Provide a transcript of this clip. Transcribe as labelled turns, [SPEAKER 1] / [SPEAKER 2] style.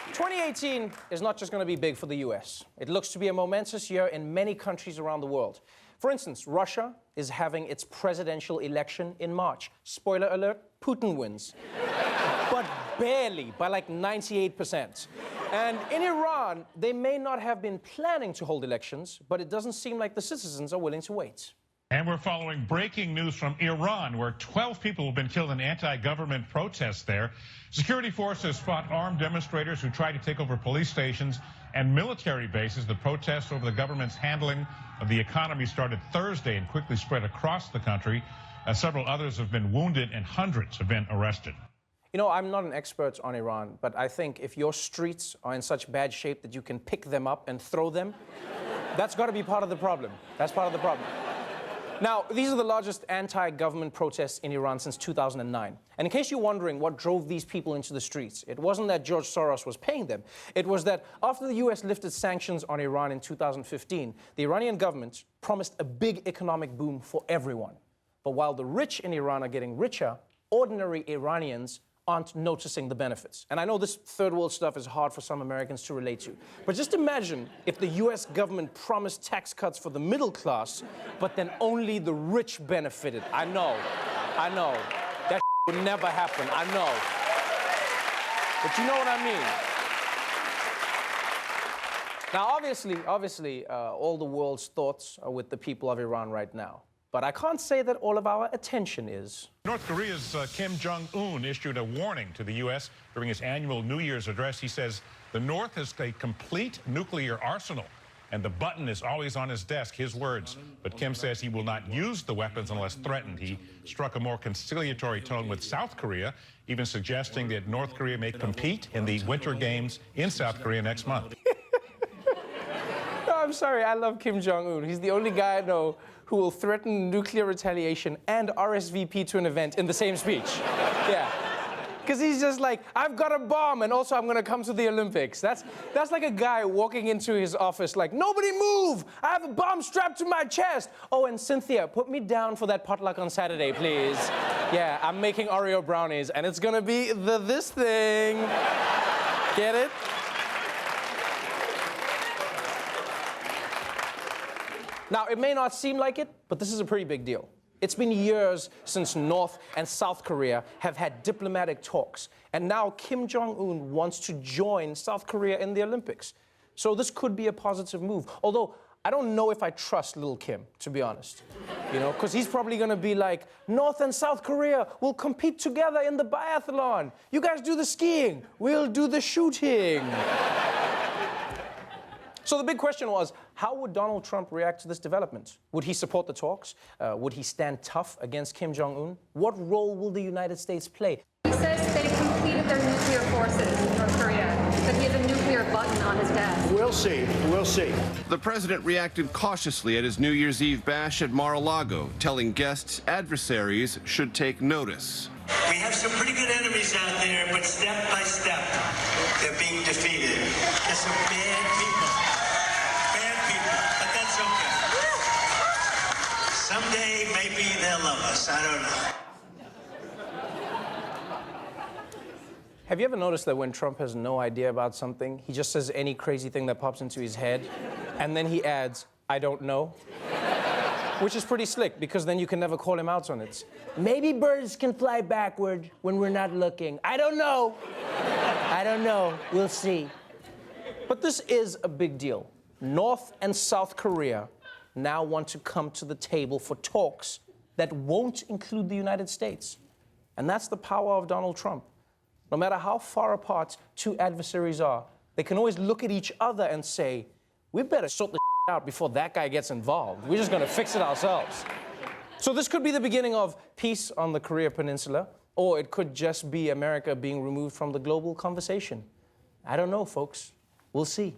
[SPEAKER 1] 2018 is not just going to be big for the US. It looks to be a momentous year in many countries around the world. For instance, Russia is having its presidential election in March. Spoiler alert, Putin wins. But barely, by like 98%. And in Iran, they may not have been planning to hold elections, but it doesn't seem like the citizens are willing to wait.
[SPEAKER 2] And we're following breaking news from Iran, where 12 people have been killed in anti-government protests there. Security forces fought armed demonstrators who tried to take over police stations and military bases. The protests over the government's handling of the economy started Thursday and quickly spread across the country. Several others have been wounded and hundreds have been arrested.
[SPEAKER 1] You know, I'm not an expert on Iran, but I think if your streets are in such bad shape that you can pick them up and throw them, that's got to be part of the problem. That's part of the problem. Now, these are the largest anti-government protests in Iran since 2009. And in case you're wondering what drove these people into the streets, it wasn't that George Soros was paying them. It was that after the US lifted sanctions on Iran in 2015, the Iranian government promised a big economic boom for everyone. But while the rich in Iran are getting richer, ordinary Iranians aren't noticing the benefits. And I know this third world stuff is hard for some Americans to relate to. But just imagine if the US government promised tax cuts for the middle class, but then only the rich benefited. I know. That would never happen, I know. But you know what I mean. Now, obviously, all the world's thoughts are with the people of Iran right now. But I can't say that all of our attention is.
[SPEAKER 2] North Korea's Kim Jong-un issued a warning to the U.S. during his annual New Year's address. He says the North has a complete nuclear arsenal, and the button is always on his desk, his words. But Kim says he will not use the weapons unless threatened. He struck a more conciliatory tone with South Korea, even suggesting that North Korea may compete in the Winter Games in South Korea next month.
[SPEAKER 1] No, I'm sorry, I love Kim Jong-un. He's the only guy I know who will threaten nuclear retaliation and RSVP to an event in the same speech. Yeah. Because he's just like, I've got a bomb, and also I'm going to come to the Olympics. That's like a guy walking into his office like, nobody move! I have a bomb strapped to my chest! Oh, and Cynthia, put me down for that potluck on Saturday, please. Yeah, I'm making Oreo brownies, and it's going to be this thing. Get it? Now, it may not seem like it, but this is a pretty big deal. It's been years since North and South Korea have had diplomatic talks, and now Kim Jong-un wants to join South Korea in the Olympics. So this could be a positive move, although I don't know if I trust little Kim, to be honest. You know, because he's probably going to be like, North and South Korea will compete together in the biathlon. You guys do the skiing, we'll do the shooting. So the big question was, how would Donald Trump react to this development? Would he support the talks? Would he stand tough against Kim Jong-un? What role will the United States play?
[SPEAKER 3] He says they completed their nuclear forces in North Korea, that he has a nuclear button on his desk.
[SPEAKER 4] We'll see. We'll see.
[SPEAKER 5] The president reacted cautiously at his New Year's Eve bash at Mar-a-Lago, telling guests adversaries should take notice.
[SPEAKER 6] We have some pretty good enemies out there, but step by step, they're being defeated. There's some bad people. Someday, maybe they'll love us. I don't know.
[SPEAKER 1] Have you ever noticed that when Trump has no idea about something, he just says any crazy thing that pops into his head, and then he adds, I don't know? Which is pretty slick, because then you can never call him out on it. Maybe birds can fly backward when we're not looking. I don't know. I don't know. We'll see. But this is a big deal. North and South Korea now want to come to the table for talks that won't include the United States. And that's the power of Donald Trump. No matter how far apart two adversaries are, they can always look at each other and say, we better sort the out before that guy gets involved. We're just gonna fix it ourselves. So this could be the beginning of peace on the Korea Peninsula, or it could just be America being removed from the global conversation. I don't know, folks. We'll see.